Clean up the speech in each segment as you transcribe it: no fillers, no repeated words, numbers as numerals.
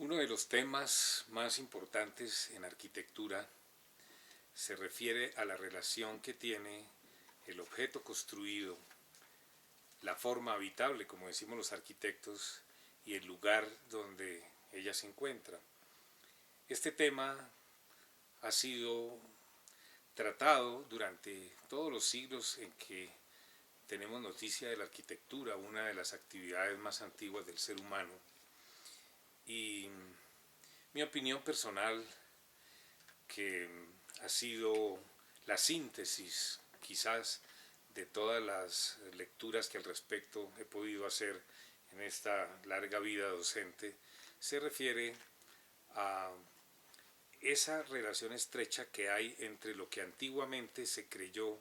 Uno de los temas más importantes en arquitectura se refiere a la relación que tiene el objeto construido, la forma habitable, como decimos los arquitectos, y el lugar donde ella se encuentra. Este tema ha sido tratado durante todos los siglos en que tenemos noticia de la arquitectura, una de las actividades más antiguas del ser humano. Y mi opinión personal, que ha sido la síntesis quizás de todas las lecturas que al respecto he podido hacer en esta larga vida docente, se refiere a esa relación estrecha que hay entre lo que antiguamente se creyó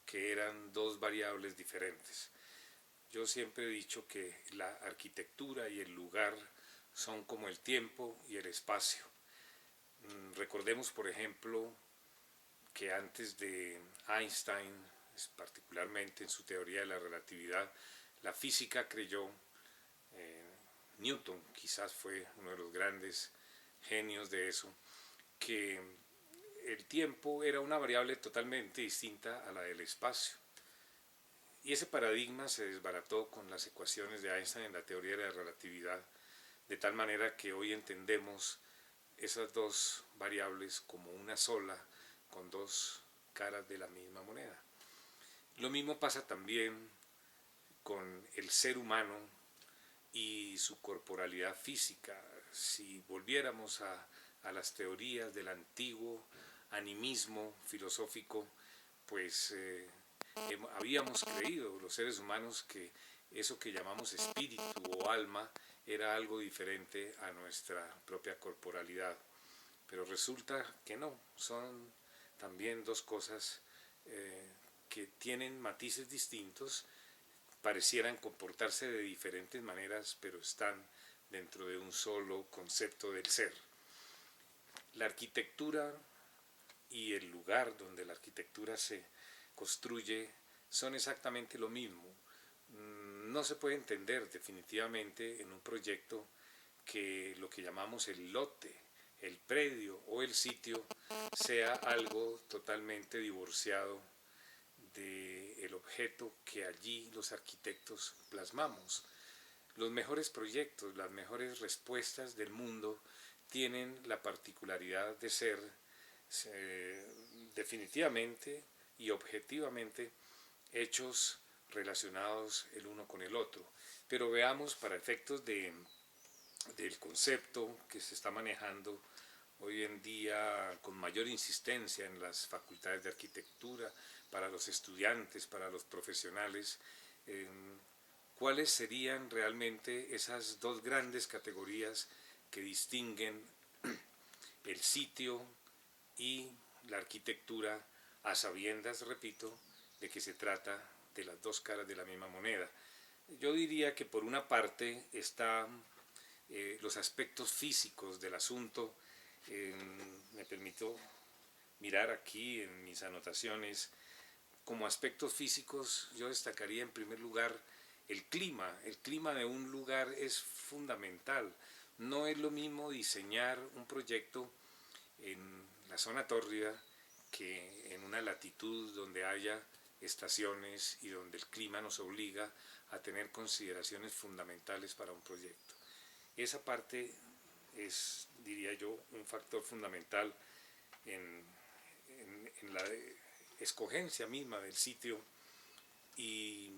que eran dos variables diferentes. Yo siempre he dicho que la arquitectura y el lugar son como el tiempo y el espacio. Recordemos, por ejemplo, que antes de Einstein, particularmente en su teoría de la relatividad, la física creyó, Newton quizás fue uno de los grandes genios de eso, que el tiempo era una variable totalmente distinta a la del espacio. Y ese paradigma se desbarató con las ecuaciones de Einstein en la teoría de la relatividad, de tal manera que hoy entendemos esas dos variables como una sola, con dos caras de la misma moneda. Lo mismo pasa también con el ser humano y su corporalidad física. Si volviéramos a las teorías del antiguo animismo filosófico, pues habíamos creído los seres humanos que eso que llamamos espíritu o alma era algo diferente a nuestra propia corporalidad. Pero resulta que no, son también dos cosas que tienen matices distintos, parecieran comportarse de diferentes maneras, pero están dentro de un solo concepto del ser. La arquitectura y el lugar donde la arquitectura se construye son exactamente lo mismo. No se puede entender definitivamente en un proyecto que lo que llamamos el lote, el predio o el sitio sea algo totalmente divorciado del objeto que allí los arquitectos plasmamos. Los mejores proyectos, las mejores respuestas del mundo tienen la particularidad de ser definitivamente y objetivamente hechos relacionados el uno con el otro. Pero veamos, para efectos del concepto que se está manejando hoy en día con mayor insistencia en las facultades de arquitectura, para los estudiantes, para los profesionales, ¿cuáles serían realmente esas dos grandes categorías que distinguen el sitio y la arquitectura, a sabiendas, repito, de que se trata de las dos caras de la misma moneda? Yo diría que por una parte están los aspectos físicos del asunto. Me permito mirar aquí en mis anotaciones. Como aspectos físicos yo destacaría en primer lugar el clima. El clima de un lugar es fundamental. No es lo mismo diseñar un proyecto en la zona tórrida que en una latitud donde haya estaciones y donde el clima nos obliga a tener consideraciones fundamentales para un proyecto. Esa parte es, diría yo, un factor fundamental en la escogencia misma del sitio y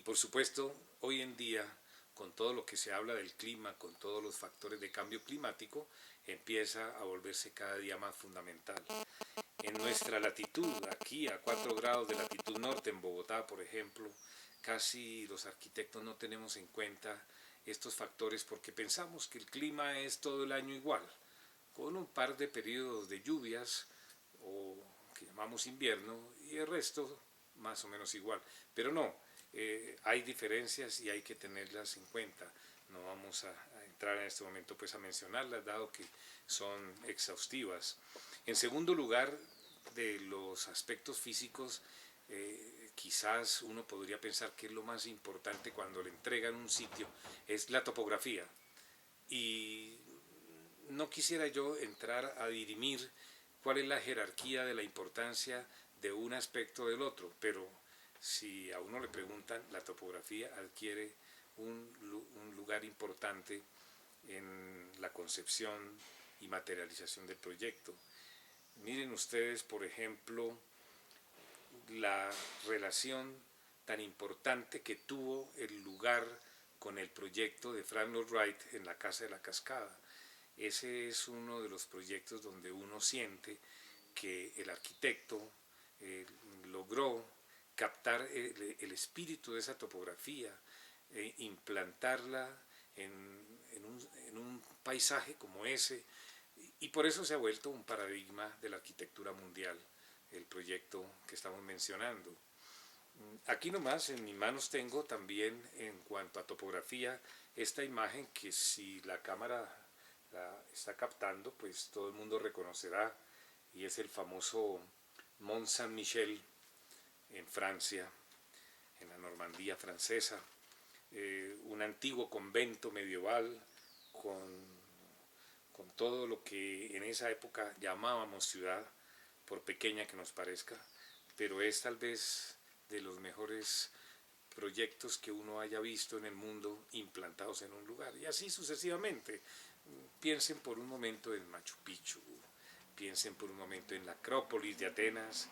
por supuesto hoy en día, con todo lo que se habla del clima, con todos los factores de cambio climático, empieza a volverse cada día más fundamental. En nuestra latitud, aquí a 4 grados de latitud norte, en Bogotá, por ejemplo, casi los arquitectos no tenemos en cuenta estos factores porque pensamos que el clima es todo el año igual, con un par de periodos de lluvias o que llamamos invierno y el resto más o menos igual. Pero no, hay diferencias y hay que tenerlas en cuenta. No vamos a entrar en este momento pues a mencionarlas, dado que son exhaustivas. En segundo lugar, de los aspectos físicos, quizás uno podría pensar que es lo más importante cuando le entregan un sitio, es la topografía. Y no quisiera yo entrar a dirimir cuál es la jerarquía de la importancia de un aspecto del otro, pero si a uno le preguntan, la topografía adquiere un lugar importante en la concepción y materialización del proyecto. Miren ustedes, por ejemplo, la relación tan importante que tuvo el lugar con el proyecto de Frank Lloyd Wright en la Casa de la Cascada. Ese es uno de los proyectos donde uno siente que el arquitecto logró captar el espíritu de esa topografía, implantarla en un paisaje como ese, y por eso se ha vuelto un paradigma de la arquitectura mundial, el proyecto que estamos mencionando. Aquí nomás en mis manos tengo también, en cuanto a topografía, esta imagen que si la cámara la está captando, pues todo el mundo reconocerá, y es el famoso Mont Saint-Michel en Francia, en la Normandía francesa, un antiguo convento medieval con todo lo que en esa época llamábamos ciudad, por pequeña que nos parezca, pero es tal vez de los mejores proyectos que uno haya visto en el mundo implantados en un lugar, y así sucesivamente. Piensen por un momento en Machu Picchu, piensen por un momento en la Acrópolis de Atenas,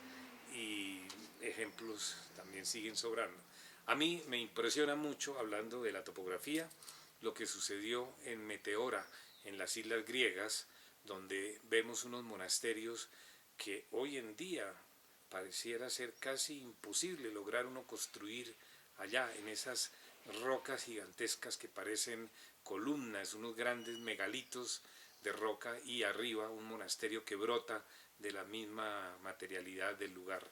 y ejemplos también siguen sobrando. A mí me impresiona mucho, hablando de la topografía, lo que sucedió en Meteora, en las islas griegas, donde vemos unos monasterios que hoy en día pareciera ser casi imposible lograr uno construir allá, en esas rocas gigantescas que parecen columnas, unos grandes megalitos de roca, y arriba un monasterio que brota de la misma materialidad del lugar.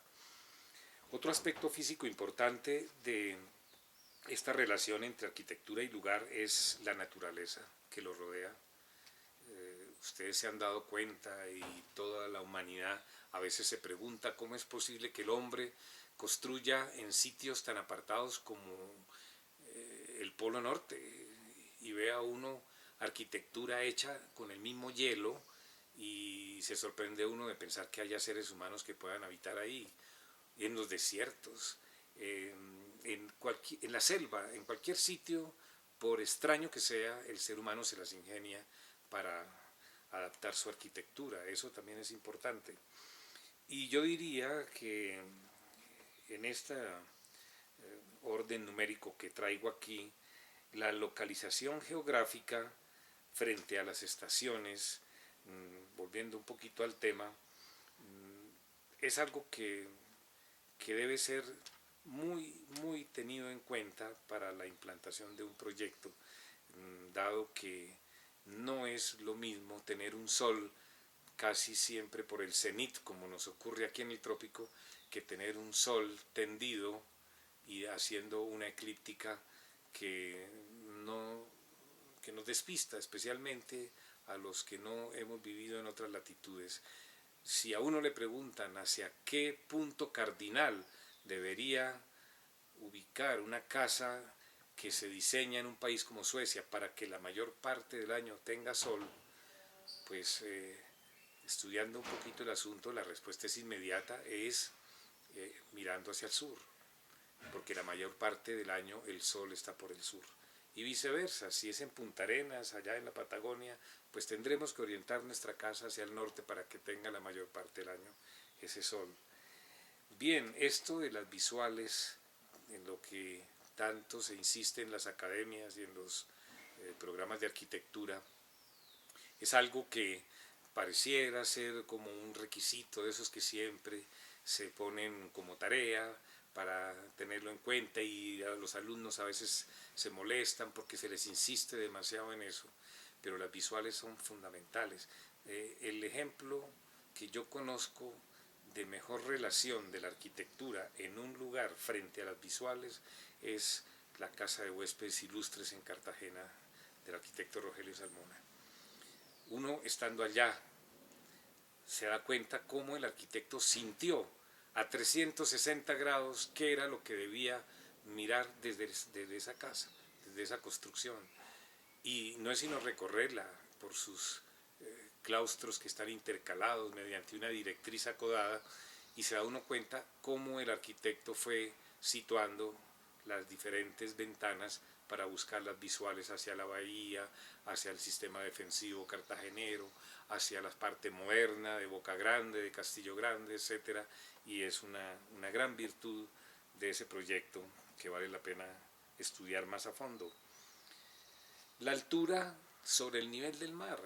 Otro aspecto físico importante de esta relación entre arquitectura y lugar es la naturaleza que lo rodea. Ustedes se han dado cuenta, y toda la humanidad a veces se pregunta cómo es posible que el hombre construya en sitios tan apartados como el Polo Norte, y vea uno arquitectura hecha con el mismo hielo, y se sorprende uno de pensar que haya seres humanos que puedan habitar ahí, en los desiertos, en la selva, en cualquier sitio, por extraño que sea, el ser humano se las ingenia para adaptar su arquitectura. Eso también es importante. Y yo diría que en este orden numérico que traigo aquí, la localización geográfica frente a las estaciones, volviendo un poquito al tema, es algo que debe ser muy tenido en cuenta para la implantación de un proyecto, dado que no es lo mismo tener un sol casi siempre por el cenit, como nos ocurre aquí en el trópico, que tener un sol tendido y haciendo una eclíptica que nos despista, especialmente a los que no hemos vivido en otras latitudes. Si a uno le preguntan hacia qué punto cardinal debería ubicar una casa que se diseña en un país como Suecia para que la mayor parte del año tenga sol, pues estudiando un poquito el asunto, la respuesta es inmediata, es mirando hacia el sur, porque la mayor parte del año el sol está por el sur. Y viceversa, si es en Punta Arenas, allá en la Patagonia, pues tendremos que orientar nuestra casa hacia el norte para que tenga la mayor parte del año ese sol. Bien, esto de las visuales, en lo que tanto se insiste en las academias y en los programas de arquitectura, es algo que pareciera ser como un requisito de esos que siempre se ponen como tarea para tenerlo en cuenta, y a los alumnos a veces se molestan porque se les insiste demasiado en eso, pero las visuales son fundamentales. El ejemplo que yo conozco de mejor relación de la arquitectura en un lugar frente a las visuales es la Casa de Huéspedes Ilustres en Cartagena, del arquitecto Rogelio Salmona. Uno, estando allá, se da cuenta cómo el arquitecto sintió a 360 grados qué era lo que debía mirar desde esa casa, desde esa construcción. y no es sino recorrerla por sus claustros que están intercalados mediante una directriz acodada, y se da uno cuenta cómo el arquitecto fue situando las diferentes ventanas para buscar las visuales hacia la bahía, hacia el sistema defensivo cartagenero, hacia la parte moderna de Boca Grande, de Castillo Grande, etc. Y es una gran virtud de ese proyecto que vale la pena estudiar más a fondo. La altura sobre el nivel del mar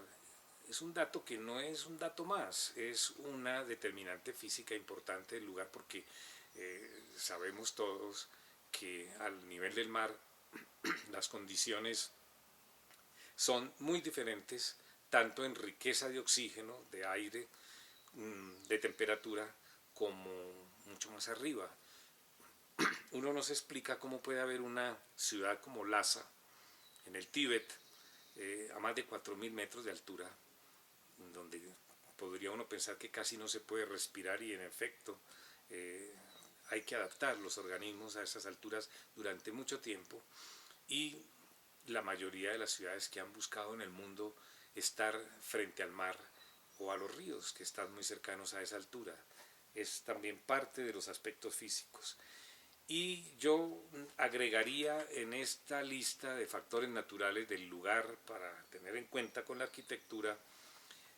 es un dato que no es un dato más, es una determinante física importante del lugar, porque sabemos todos que al nivel del mar las condiciones son muy diferentes, tanto en riqueza de oxígeno, de aire, de temperatura, como mucho más arriba. Uno no se explica cómo puede haber una ciudad como Lhasa, en el Tíbet, a más de 4.000 metros de altura, donde podría uno pensar que casi no se puede respirar, y en efecto hay que adaptar los organismos a esas alturas durante mucho tiempo, y la mayoría de las ciudades que han buscado en el mundo estar frente al mar o a los ríos que están muy cercanos a esa altura es también parte de los aspectos físicos. Y yo agregaría en esta lista de factores naturales del lugar para tener en cuenta con la arquitectura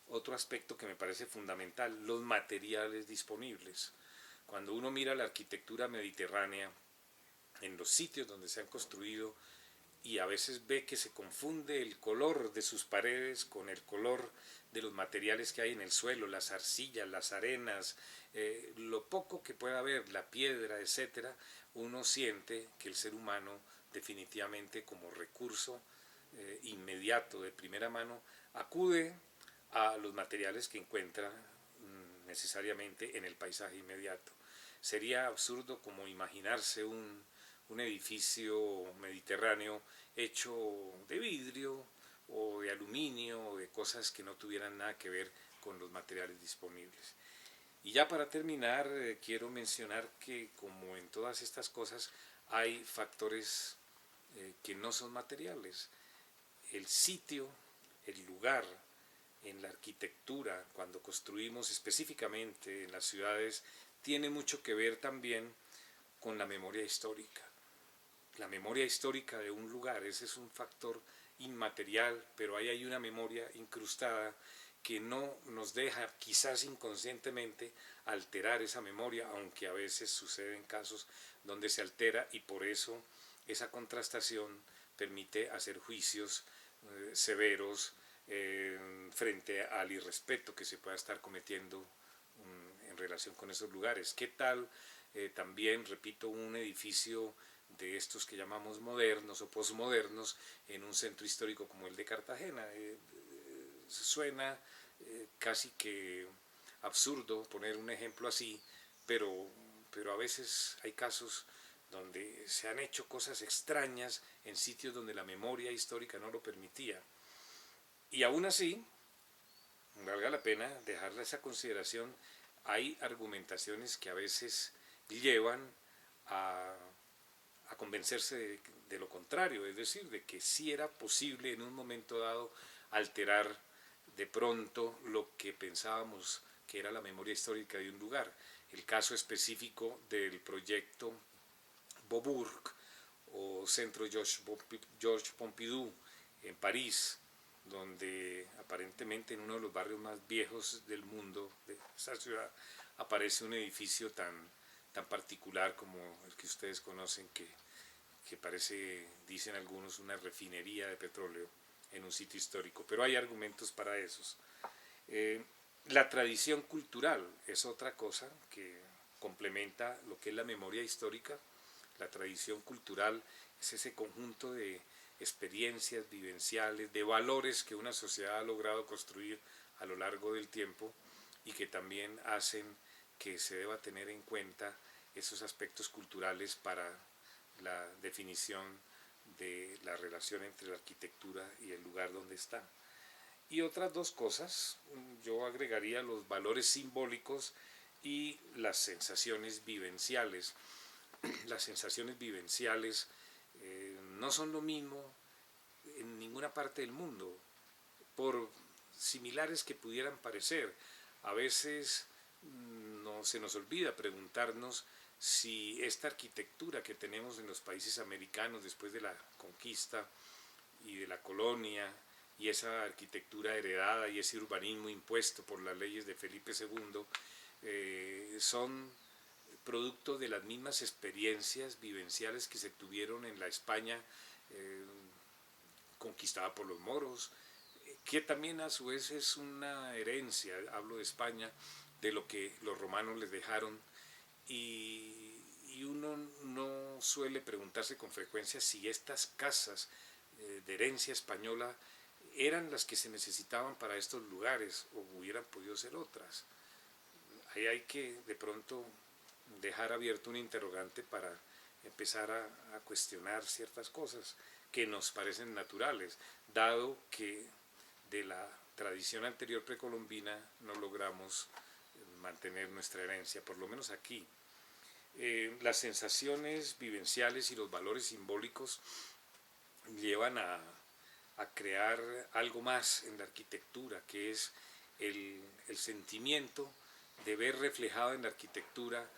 otro aspecto que me parece fundamental: los materiales disponibles. Cuando uno mira la arquitectura mediterránea en los sitios donde se han construido, y a veces ve que se confunde el color de sus paredes con el color de los materiales que hay en el suelo, las arcillas, las arenas, lo poco que pueda haber, la piedra, etc., uno siente que el ser humano definitivamente, como recurso inmediato, de primera mano, acude a los materiales que encuentra necesariamente en el paisaje inmediato. Sería absurdo como imaginarse un edificio mediterráneo hecho de vidrio o de aluminio o de cosas que no tuvieran nada que ver con los materiales disponibles. Y ya para terminar, quiero mencionar que, como en todas estas cosas, hay factores que no son materiales. El sitio, el lugar, en la arquitectura, cuando construimos específicamente en las ciudades, tiene mucho que ver también con la memoria histórica. La memoria histórica de un lugar, ese es un factor inmaterial, pero ahí hay una memoria incrustada que no nos deja, quizás inconscientemente, alterar esa memoria, aunque a veces suceden casos donde se altera, y por eso esa contrastación permite hacer juicios severos frente al irrespeto que se pueda estar cometiendo en relación con esos lugares. ¿Qué tal también, repito, un edificio de estos que llamamos modernos o posmodernos en un centro histórico como el de Cartagena? Suena casi que absurdo poner un ejemplo así, pero a veces hay casos donde se han hecho cosas extrañas en sitios donde la memoria histórica no lo permitía. Y aún así, valga la pena dejarle esa consideración, hay argumentaciones que a veces llevan a convencerse de lo contrario, es decir, de que sí era posible en un momento dado alterar de pronto lo que pensábamos que era la memoria histórica de un lugar. El caso específico del proyecto Beaubourg o Centro Georges Pompidou en París, donde aparentemente en uno de los barrios más viejos del mundo de esa ciudad aparece un edificio tan particular como el que ustedes conocen, que parece, dicen algunos, una refinería de petróleo en un sitio histórico, pero hay argumentos para esos. La tradición cultural es otra cosa que complementa lo que es la memoria histórica. La tradición cultural es ese conjunto de experiencias vivenciales, de valores que una sociedad ha logrado construir a lo largo del tiempo, y que también hacen que se deba tener en cuenta esos aspectos culturales para la definición de la relación entre la arquitectura y el lugar donde está. Y otras dos cosas, yo agregaría los valores simbólicos y las sensaciones vivenciales. Las sensaciones vivenciales no son lo mismo en ningún ninguna parte del mundo, por similares que pudieran parecer. A veces no se nos olvida preguntarnos si esta arquitectura que tenemos en los países americanos después de la conquista y de la colonia, y esa arquitectura heredada y ese urbanismo impuesto por las leyes de Felipe II, son producto de las mismas experiencias vivenciales que se tuvieron en la España eh, conquistada por los moros, que también a su vez es una herencia, hablo de España, de lo que los romanos les dejaron, y uno no suele preguntarse con frecuencia si estas casas de herencia española eran las que se necesitaban para estos lugares o hubieran podido ser otras. Ahí hay que de pronto dejar abierto un interrogante para empezar a cuestionar ciertas cosas que nos parecen naturales, dado que de la tradición anterior precolombina no logramos mantener nuestra herencia, por lo menos aquí. Las sensaciones vivenciales y los valores simbólicos llevan a crear algo más en la arquitectura, que es el sentimiento de ver reflejado en la arquitectura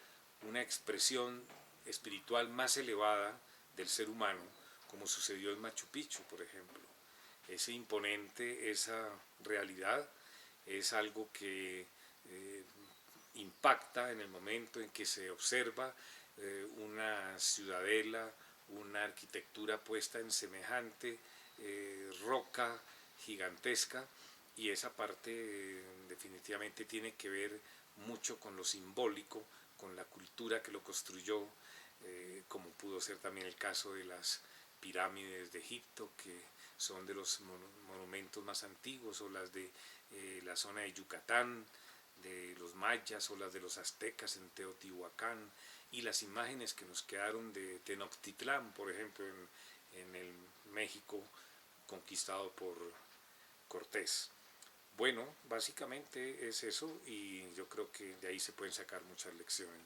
una expresión espiritual más elevada del ser humano, como sucedió en Machu Picchu, por ejemplo. Ese imponente, esa realidad, es algo que impacta en el momento en que se observa una ciudadela, una arquitectura puesta en semejante roca gigantesca, y esa parte definitivamente tiene que ver mucho con lo simbólico, con la cultura que lo construyó, como pudo ser también el caso de las pirámides de Egipto, que son de los monumentos más antiguos, o las de la zona de Yucatán, de los mayas, o las de los aztecas en Teotihuacán, y las imágenes que nos quedaron de Tenochtitlán, por ejemplo, en el México conquistado por Cortés. Bueno, básicamente es eso, y yo creo que de ahí se pueden sacar muchas lecciones.